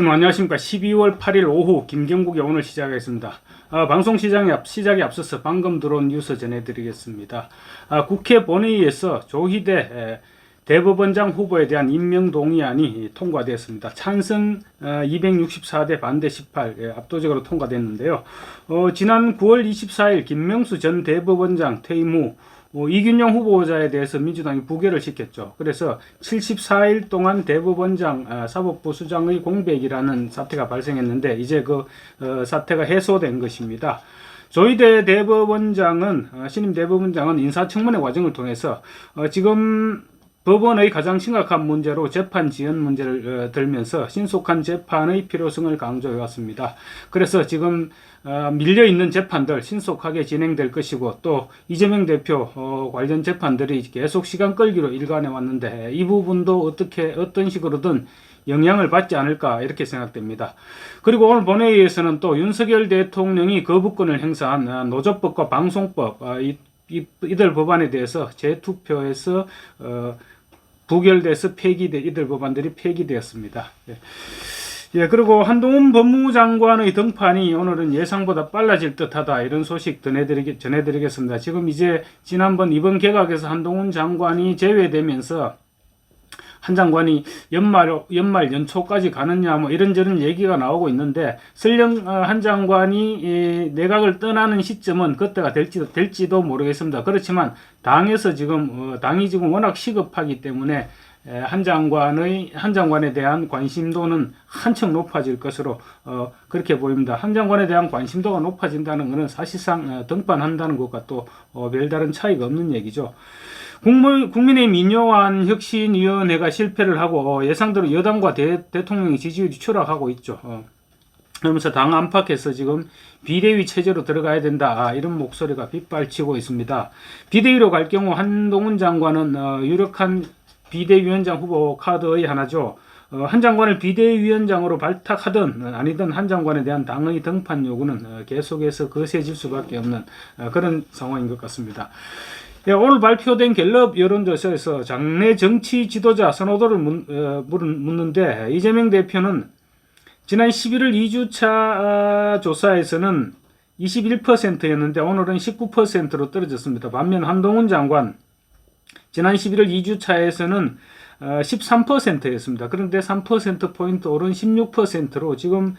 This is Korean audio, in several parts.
안녕하십니까. 12월 8일 오후 김경국의 오늘 시작하겠습니다. 방송 시작에 앞서서 방금 들어온 뉴스 전해드리겠습니다. 국회 본회의에서 조희대 대법원장 후보에 대한 임명 동의안이 통과되었습니다. 찬성 264대 반대 18 압도적으로 통과됐는데요. 지난 9월 24일 김명수 전 대법원장 퇴임 후 이균용 후보자에 대해서 민주당이 부결을 시켰죠. 그래서 74일 동안 대법원장 사법부 수장의 공백이라는 사태가 발생했는데 이제 그 사태가 해소된 것입니다. 조희대 대법원장은 신임 대법원장은 인사청문회 과정을 통해서 지금 법원의 가장 심각한 문제로 재판 지연 문제를 들면서 신속한 재판의 필요성을 강조해 왔습니다. 그래서 지금 밀려있는 재판들 신속하게 진행될 것이고, 또 이재명 대표 관련 재판들이 계속 시간 끌기로 일관해 왔는데 이 부분도 어떤 식으로든 영향을 받지 않을까 이렇게 생각됩니다. 그리고 오늘 본회의에서는 또 윤석열 대통령이 거부권을 행사한 노조법과 방송법 이들 법안에 대해서 재투표해서 부결돼서 이들 법안들이 폐기되었습니다. 그리고 한동훈 법무부 장관의 등판이 오늘은 예상보다 빨라질 듯하다, 이런 소식 전해드리겠습니다. 지금 이제 이번 개각에서 한동훈 장관이 제외되면서 한 장관이 연말 연초까지 가느냐 이런저런 얘기가 나오고 있는데, 설령 한 장관이 내각을 떠나는 시점은 그때가 될지도 모르겠습니다. 그렇지만 당이 지금 워낙 시급하기 때문에 한 장관에 대한 관심도는 한층 높아질 것으로 그렇게 보입니다. 한 장관에 대한 관심도가 높아진다는 것은 사실상 등판한다는 것과 또 별다른 차이가 없는 얘기죠. 국민의힘 민요안 혁신위원회가 실패를 하고 예상대로 여당과 대통령의 지지율이 추락하고 있죠. 그러면서 당 안팎에서 지금 비대위 체제로 들어가야 된다, 이런 목소리가 빗발치고 있습니다. 비대위로 갈 경우 한동훈 장관은 유력한 비대위원장 후보 카드의 하나죠. 한 장관을 비대위원장으로 발탁하든 아니든 한 장관에 대한 당의 등판 요구는 계속해서 거세질 수밖에 없는 그런 상황인 것 같습니다. 오늘 발표된 갤럽 여론조사에서 장내 정치 지도자 선호도를 묻는데, 이재명 대표는 지난 11월 2주차 조사에서는 21%였는데 오늘은 19%로 떨어졌습니다. 반면 한동훈 장관 지난 11월 2주차에서는 13%였습니다. 그런데 3%포인트 오른 16%로 지금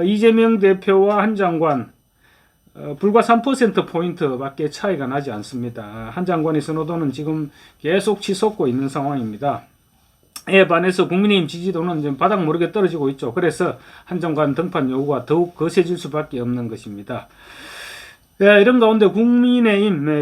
이재명 대표와 한 장관 불과 3%포인트 밖에 차이가 나지 않습니다. 한 장관의 선호도는 지금 계속 치솟고 있는 상황입니다. 이에 반해서 국민의힘 지지도는 지금 바닥 모르게 떨어지고 있죠. 그래서 한 장관 등판 요구가 더욱 거세질 수밖에 없는 것입니다. 이런 가운데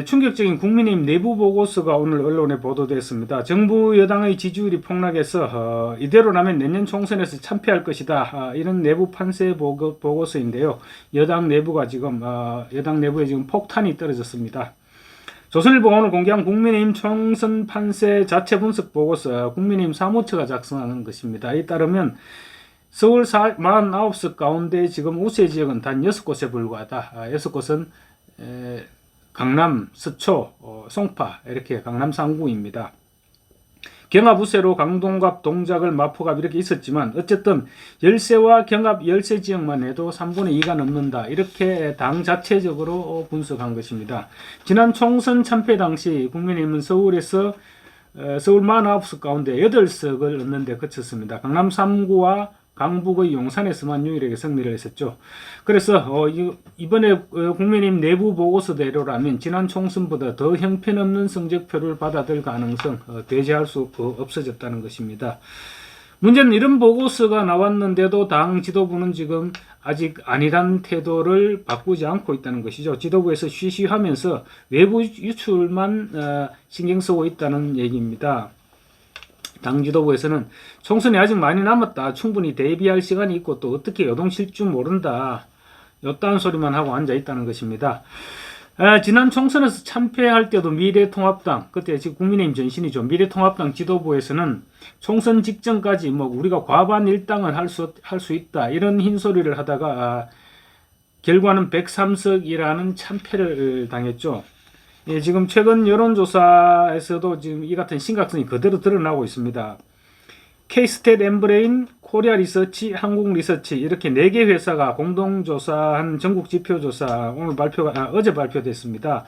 충격적인 국민의힘 내부 보고서가 오늘 언론에 보도됐습니다. 정부 여당의 지지율이 폭락해서 이대로라면 내년 총선에서 참패할 것이다, 이런 내부 판세 보고서인데요. 여당 내부에 지금 폭탄이 떨어졌습니다. 조선일보가 오늘 공개한 국민의힘 총선 판세 자체 분석 보고서, 국민의힘 사무처가 작성하는 것입니다. 이에 따르면 서울 49석 가운데 지금 우세 지역은 단 6곳에 불과하다. 6곳은 강남, 서초, 송파, 이렇게 강남 3구입니다. 경합 우세로 강동갑, 동작을, 마포갑 이렇게 있었지만 어쨌든 열세와 경합 열세 지역만 해도 3분의 2가 넘는다, 이렇게 당 자체적으로 분석한 것입니다. 지난 총선 참패 당시 국민의힘은 서울 49석 가운데 8석을 얻는 데 그쳤습니다. 강남 3구와 강북의 용산에서만 유일하게 승리를 했었죠. 그래서 이번에 국민의힘 내부 보고서대로라면 지난 총선보다 더 형편없는 성적표를 받아들 가능성 배제할 수 없어졌다는 것입니다. 문제는 이런 보고서가 나왔는데도 당 지도부는 지금 아직 아니란 태도를 바꾸지 않고 있다는 것이죠. 지도부에서 쉬쉬하면서 외부 유출만 신경 쓰고 있다는 얘기입니다. 당 지도부에서는 총선이 아직 많이 남았다, 충분히 대비할 시간이 있고 또 어떻게 요동칠 줄 모른다, 요딴 소리만 하고 앉아 있다는 것입니다. 지난 총선에서 참패할 때도 미래통합당, 그때 지금 국민의힘 전신이죠. 미래통합당 지도부에서는 총선 직전까지 우리가 과반 일당을 할 수 있다, 이런 흰소리를 하다가 결과는 103석이라는 참패를 당했죠. 지금 최근 여론조사에서도 지금 이 같은 심각성이 그대로 드러나고 있습니다. K-스탯 엠브레인 코리아 리서치, 한국 리서치 이렇게 4개 회사가 공동 조사한 전국 지표 조사 어제 발표됐습니다.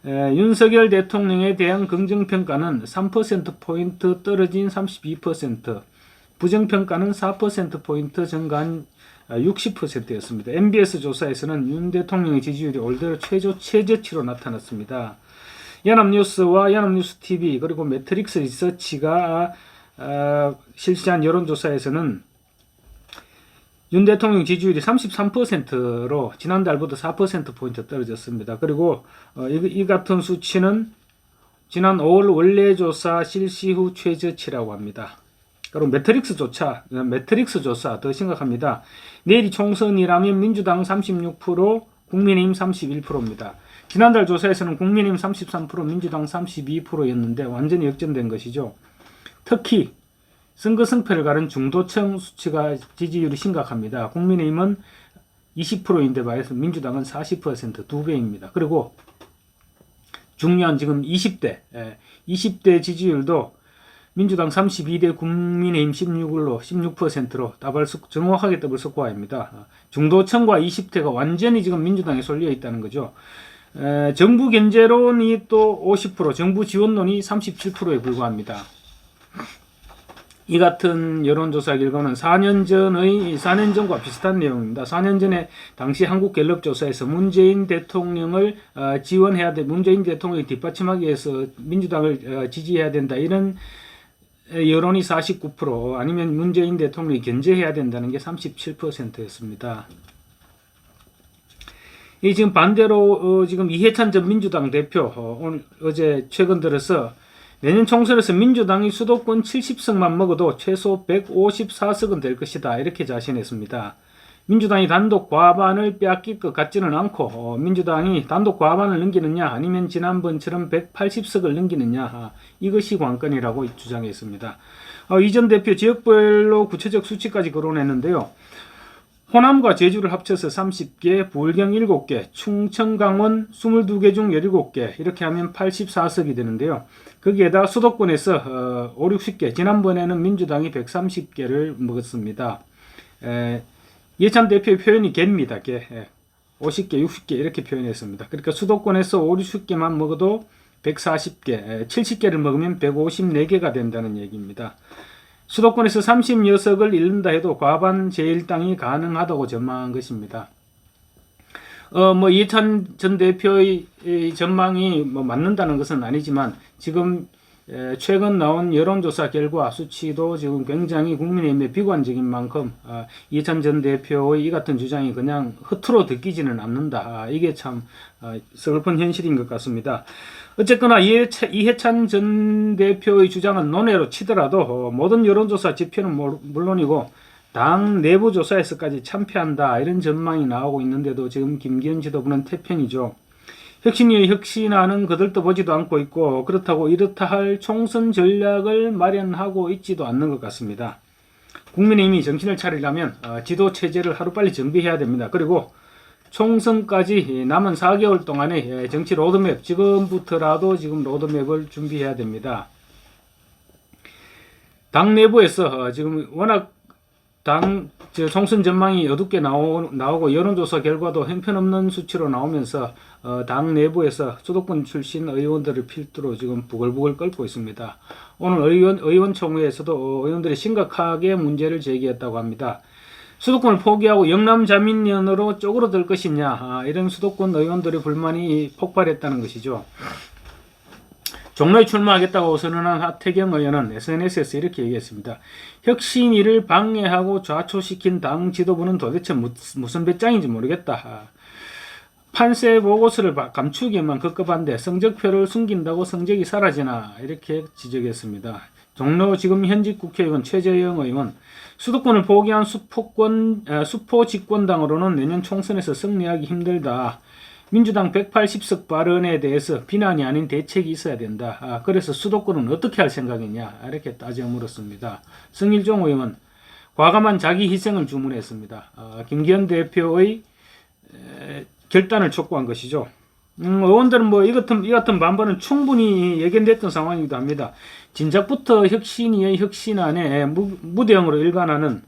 윤석열 대통령에 대한 긍정 평가는 3% 포인트 떨어진 32%, 부정 평가는 4% 포인트 증가한 60%였습니다. MBS 조사에서는 윤 대통령의 지지율이 올 들어 최저치로 나타났습니다. 연합뉴스와 연합뉴스TV 그리고 매트릭스 리서치가 실시한 여론조사에서는 윤 대통령 지지율이 33%로 지난달보다 4%포인트 떨어졌습니다. 그리고 이 같은 수치는 지난 5월 원래조사 실시 후 최저치라고 합니다. 그리고 매트릭스 조사 더 심각합니다. 내일이 총선이라면 민주당 36%, 국민의힘 31%입니다. 지난달 조사에서는 국민의힘 33%, 민주당 32%였는데 완전히 역전된 것이죠. 특히 선거 승패를 가른 중도층 수치가 지지율이 심각합니다. 국민의힘은 20%인데 반해서 민주당은 40%, 2배입니다. 그리고 중요한 지금 20대 지지율도 민주당 32대 국민의힘 16%로 정확하게 더블 스코어입니다. 중도층과 20대가 완전히 지금 민주당에 쏠려 있다는 거죠. 정부 견제론이 또 50%, 정부 지원론이 37%에 불과합니다. 이 같은 여론조사 결과는 4년 전과 비슷한 내용입니다. 4년 전에 당시 한국갤럽조사에서 문재인 대통령을 문재인 대통령을 뒷받침하기 위해서 민주당을 지지해야 된다. 이런 여론이 49%, 아니면 문재인 대통령이 견제해야 된다는 게 37%였습니다. 이 지금 반대로 지금 이해찬 전 민주당 대표 어제 최근 들어서 내년 총선에서 민주당이 수도권 70석만 먹어도 최소 154석은 될 것이다 이렇게 자신했습니다. 민주당이 단독 과반을 빼앗길 것 같지는 않고 민주당이 단독 과반을 넘기느냐 아니면 지난번처럼 180석을 넘기느냐 이것이 관건이라고 주장했습니다. 이 전 대표 지역별로 구체적 수치까지 거론했는데요. 호남과 제주를 합쳐서 30개, 부울경 7개, 충청, 강원 22개 중 17개 이렇게 하면 84석이 되는데요. 거기에다 수도권에서 5, 60개, 지난번에는 민주당이 130개를 먹었습니다. 예찬 대표의 표현이 개입니다. 개. 50개, 60개 이렇게 표현했습니다. 그러니까 수도권에서 5, 60개만 먹어도 140개, 70개를 먹으면 154개가 된다는 얘기입니다. 수도권에서 30여석을 잃는다 해도 과반 제1당이 가능하다고 전망한 것입니다. 이해찬 전 대표의 전망이 맞는다는 것은 아니지만 지금 최근 나온 여론조사 결과 수치도 지금 굉장히 국민의힘에 비관적인 만큼 이해찬 전 대표의 이 같은 주장이 그냥 허투루 듣기지는 않는다. 이게 참 슬픈 현실인 것 같습니다. 어쨌거나 이해찬 전 대표의 주장은 논외로 치더라도 모든 여론조사 지표는 물론이고 당 내부 조사에서까지 참패한다 이런 전망이 나오고 있는데도 지금 김기현 지도부는 태평이죠. 혁신위의 혁신안은 거들떠보지도 않고 있고 그렇다고 이렇다 할 총선 전략을 마련하고 있지도 않는 것 같습니다. 국민의힘이 정신을 차리려면 지도체제를 하루빨리 정비해야 됩니다. 그리고 총선까지 남은 4개월 동안의 정치 로드맵, 지금부터라도 지금 로드맵을 준비해야 됩니다. 당 내부에서 지금 워낙 총선 전망이 어둡게 나오고 여론조사 결과도 형편없는 수치로 나오면서 당 내부에서 수도권 출신 의원들을 필두로 지금 부글부글 끓고 있습니다. 오늘 의원총회에서도 의원들이 심각하게 문제를 제기했다고 합니다. 수도권을 포기하고 영남자민련으로 쪼그러들 것이냐 이런 수도권 의원들의 불만이 폭발했다는 것이죠. 종로에 출마하겠다고 선언한 하태경 의원은 SNS에서 이렇게 얘기했습니다. 혁신위를 방해하고 좌초시킨 당 지도부는 도대체 무슨 배짱인지 모르겠다. 판세 보고서를 감추기만 급급한데 성적표를 숨긴다고 성적이 사라지나 이렇게 지적했습니다. 종로 지금 현직 국회의원 최재형 의원 수도권을 포기한 수포 집권당으로는 내년 총선에서 승리하기 힘들다. 민주당 180석 발언에 대해서 비난이 아닌 대책이 있어야 된다. 그래서 수도권은 어떻게 할 생각이냐 이렇게 따져 물었습니다. 성일종 의원 과감한 자기 희생을 주문했습니다. 김기현 대표의 결단을 촉구한 것이죠. 의원들은 이 같은 반발은 충분히 예견됐던 상황이기도 합니다. 진작부터 혁신위의 혁신안에 무대응으로 일관하는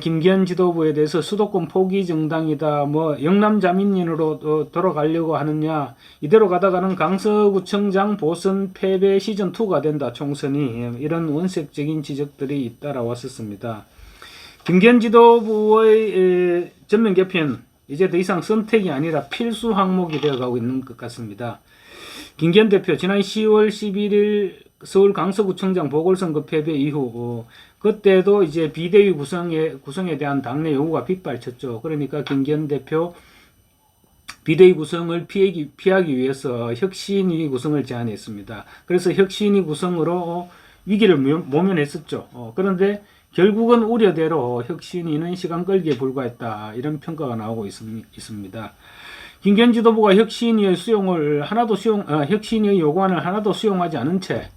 김기현 지도부에 대해서 수도권 포기 정당이다, 뭐 영남자민련으로 돌아가려고 하느냐, 이대로 가다가는 강서구청장 보선 패배 시즌2가 된다, 총선이. 이런 원색적인 지적들이 잇따라 왔었습니다. 김기현 지도부의 전면 개편, 이제 더 이상 선택이 아니라 필수 항목이 되어가고 있는 것 같습니다. 김기현 대표 지난 10월 11일 서울 강서구청장 보궐선거 패배 이후 그때도 이제 비대위 구성에 대한 당내 요구가 빗발쳤죠. 그러니까 김기현 대표 비대위 구성을 피하기 위해서 혁신위 구성을 제안했습니다. 그래서 혁신위 구성으로 위기를 모면했었죠. 그런데 결국은 우려대로 혁신위는 시간 끌기에 불과했다, 이런 평가가 나오고 있습니다. 김기현 지도부가 혁신위의 혁신위의 요구안을 하나도 수용하지 않은 채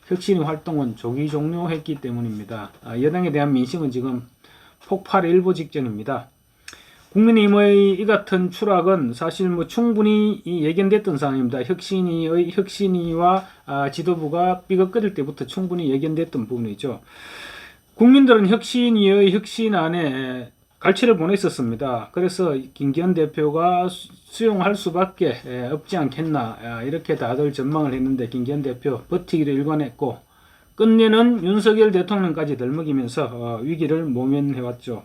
혁신위 활동은 조기 종료했기 때문입니다. 여당에 대한 민심은 지금 폭발의 일보 직전입니다. 국민의힘의 이 같은 추락은 사실 뭐 충분히 예견됐던 상황입니다. 혁신위와 지도부가 삐걱거릴 때부터 충분히 예견됐던 부분이죠. 국민들은 혁신위의 혁신안에 갈취를 보냈었습니다. 그래서 김기현 대표가 수용할 수밖에 없지 않겠나, 이렇게 다들 전망을 했는데 김기현 대표 버티기를 일관했고 끝내는 윤석열 대통령까지 덜먹이면서 위기를 모면해왔죠.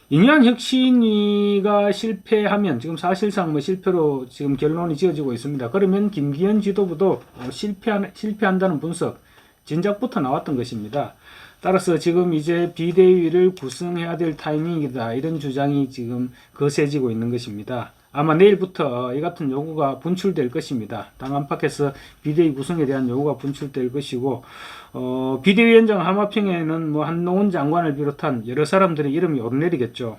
인현 혁신위가 실패하면, 지금 사실상 뭐 실패로 지금 결론이 지어지고 있습니다. 그러면 김기현 지도부도 실패한다는 분석 진작부터 나왔던 것입니다. 따라서 지금 이제 비대위를 구성해야 될 타이밍이다, 이런 주장이 지금 거세지고 있는 것입니다. 아마 내일부터 이 같은 요구가 분출될 것입니다. 당 안팎에서 비대위 구성에 대한 요구가 분출될 것이고, 비대위원장 하마평에는 뭐 한동훈 장관을 비롯한 여러 사람들의 이름이 오르내리겠죠.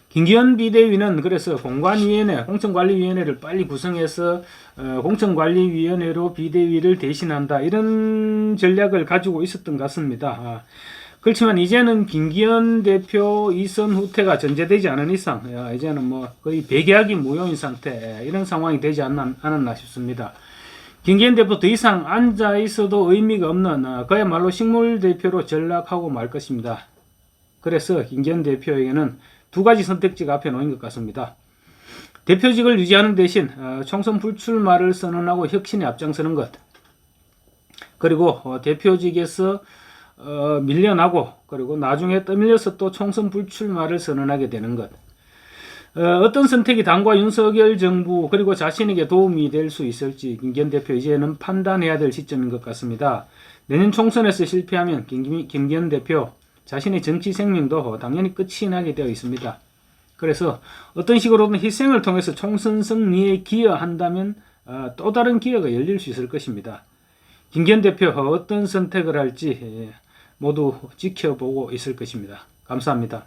김기현 비대위는 그래서 공천관리위원회를 빨리 구성해서 공천관리위원회로 비대위를 대신한다, 이런 전략을 가지고 있었던 것 같습니다. 그렇지만 이제는 김기현 대표 이선 후퇴가 전제되지 않은 이상 이제는 뭐 거의 백약이 무효인 상태, 이런 상황이 되지 않았나 싶습니다. 김기현 대표 더 이상 앉아 있어도 의미가 없는 그야말로 식물 대표로 전락하고 말 것입니다. 그래서 김기현 대표에게는 두 가지 선택지가 앞에 놓인 것 같습니다. 대표직을 유지하는 대신 총선 불출마를 선언하고 혁신에 앞장서는 것, 그리고 대표직에서 밀려나고 그리고 나중에 떠밀려서 또 총선 불출마를 선언하게 되는 것. 어떤 선택이 당과 윤석열 정부 그리고 자신에게 도움이 될 수 있을지 김기현 대표 이제는 판단해야 될 시점인 것 같습니다. 내년 총선에서 실패하면 김기현 대표 자신의 정치 생명도 당연히 끝이 나게 되어 있습니다. 그래서 어떤 식으로든 희생을 통해서 총선 승리에 기여한다면 또 다른 기회가 열릴 수 있을 것입니다. 김기현 대표 어떤 선택을 할지 모두 지켜보고 있을 것입니다. 감사합니다.